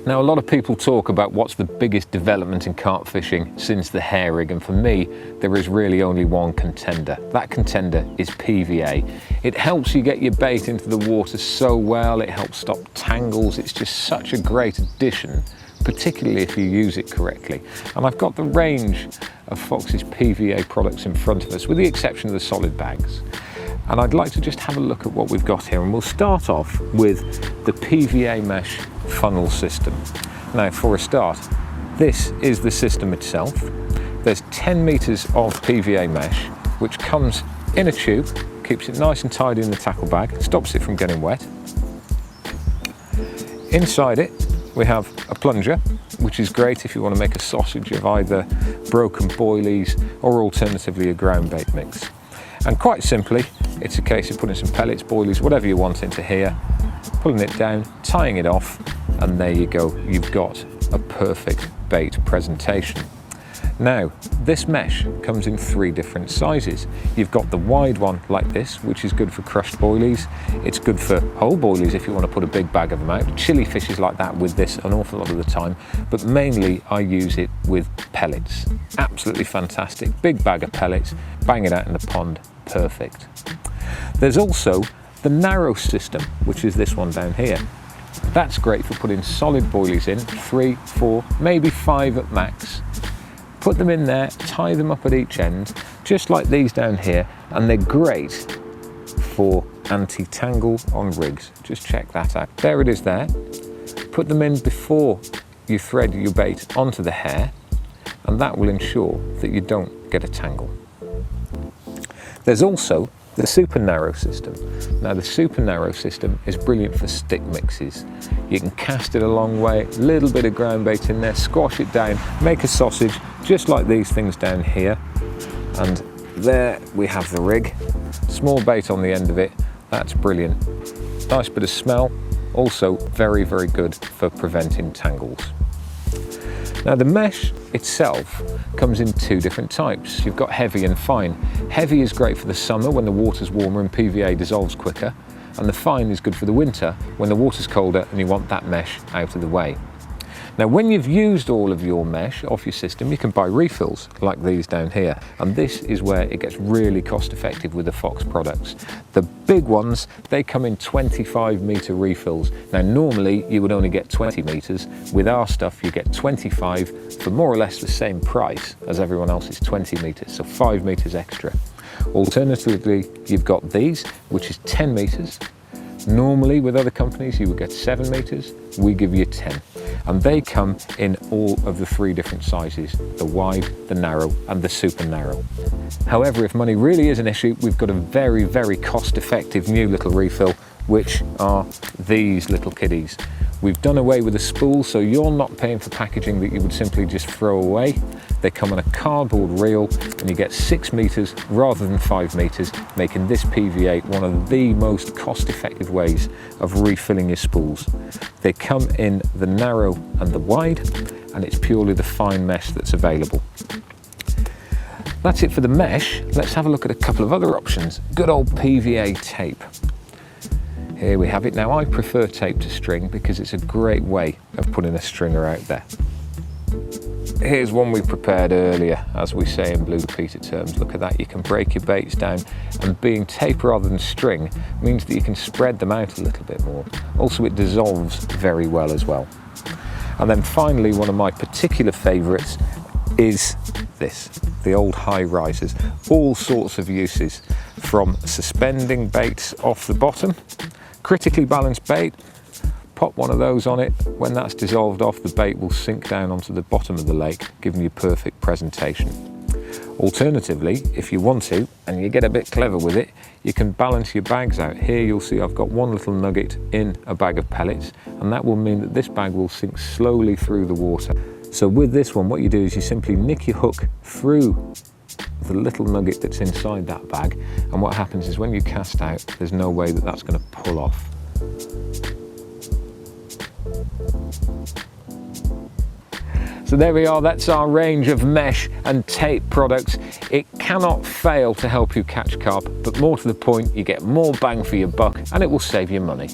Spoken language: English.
Now, a lot of people talk about what's the biggest development in carp fishing since the hair rig, and for me, there is really only one contender. That contender is PVA. It helps you get your bait into the water so well, it helps stop tangles. It's just such a great addition, particularly if you use it correctly. And I've got the range of Fox's PVA products in front of us, with the exception of the solid bags. And I'd like to just have a look at what we've got here, and we'll start off with the PVA mesh funnel system. Now, for a start, this is the system itself. There's 10 meters of PVA mesh, which comes in a tube, keeps it nice and tidy in the tackle bag, stops it from getting wet. Inside it, we have a plunger, which is great if you want to make a sausage of either broken boilies or alternatively a ground bait mix. And quite simply, it's a case of putting some pellets, boilies, whatever you want into here, pulling it down, tying it off, and there you go. You've got a perfect bait presentation. Now, this mesh comes in 3 different sizes. You've got the wide one like this, which is good for crushed boilies. It's good for whole boilies if you want to put a big bag of them out. Chili fish is like that with this an awful lot of the time, but mainly I use it with pellets. Absolutely fantastic. Big bag of pellets, bang it out in the pond, perfect. There's also the narrow system, which is this one down here. That's great for putting solid boilies in, 3, 4, maybe 5 at max. Put them in there, tie them up at each end, just like these down here, and they're great for anti-tangle on rigs. Just check that out. There it is there. Put them in before you thread your bait onto the hair, and that will ensure that you don't get a tangle. There's also the super narrow system. Now, the super narrow system is brilliant for stick mixes. You can cast it a long way, a little bit of ground bait in there, squash it down, make a sausage, just like these things down here. And there we have the rig. Small bait on the end of it, that's brilliant. Nice bit of smell, also very, very good for preventing tangles. Now, the mesh itself comes in 2 different types. You've got heavy and fine. Heavy is great for the summer when the water's warmer and PVA dissolves quicker, and the fine is good for the winter when the water's colder and you want that mesh out of the way. Now, when you've used all of your mesh off your system, you can buy refills like these down here, and this is where it gets really cost effective with the Fox products. The big ones, they come in 25 meter refills. Now, normally you would only get 20 meters. With our stuff, you get 25 for more or less the same price as everyone else's 20 meters, so 5 meters extra. Alternatively, you've got these, which is 10 meters. Normally with other companies you would get 7 meters, we give you 10. And they come in all of the 3 different sizes, the wide, the narrow and the super narrow. However, if money really is an issue, we've got a very, very cost effective new little refill, which are these little kiddies. We've done away with the spool, so you're not paying for packaging that you would simply just throw away. They come on a cardboard reel and you get 6 meters rather than 5 meters, making this PVA one of the most cost-effective ways of refilling your spools. They come in the narrow and the wide, and it's purely the fine mesh that's available. That's it for the mesh. Let's have a look at a couple of other options. Good old PVA tape. Here we have it. Now, I prefer tape to string because it's a great way of putting a stringer out there. Here's one we prepared earlier, as we say in Blue Peter terms. Look at that, you can break your baits down, and being tape rather than string means that you can spread them out a little bit more. Also, it dissolves very well as well. And then finally, one of my particular favourites is this, the old high risers. All sorts of uses, from suspending baits off the bottom, critically balanced bait, pop one of those on it. When that's dissolved off, the bait will sink down onto the bottom of the lake, giving you perfect presentation. Alternatively, if you want to, and you get a bit clever with it, you can balance your bags out. Here you'll see I've got one little nugget in a bag of pellets, and that will mean that this bag will sink slowly through the water. So with this one, what you do is you simply nick your hook through the little nugget that's inside that bag, and what happens is when you cast out, there's no way that that's going to pull off. So there we are, that's our range of mesh and tape products. It cannot fail to help you catch carp, but more to the point, you get more bang for your buck and it will save you money.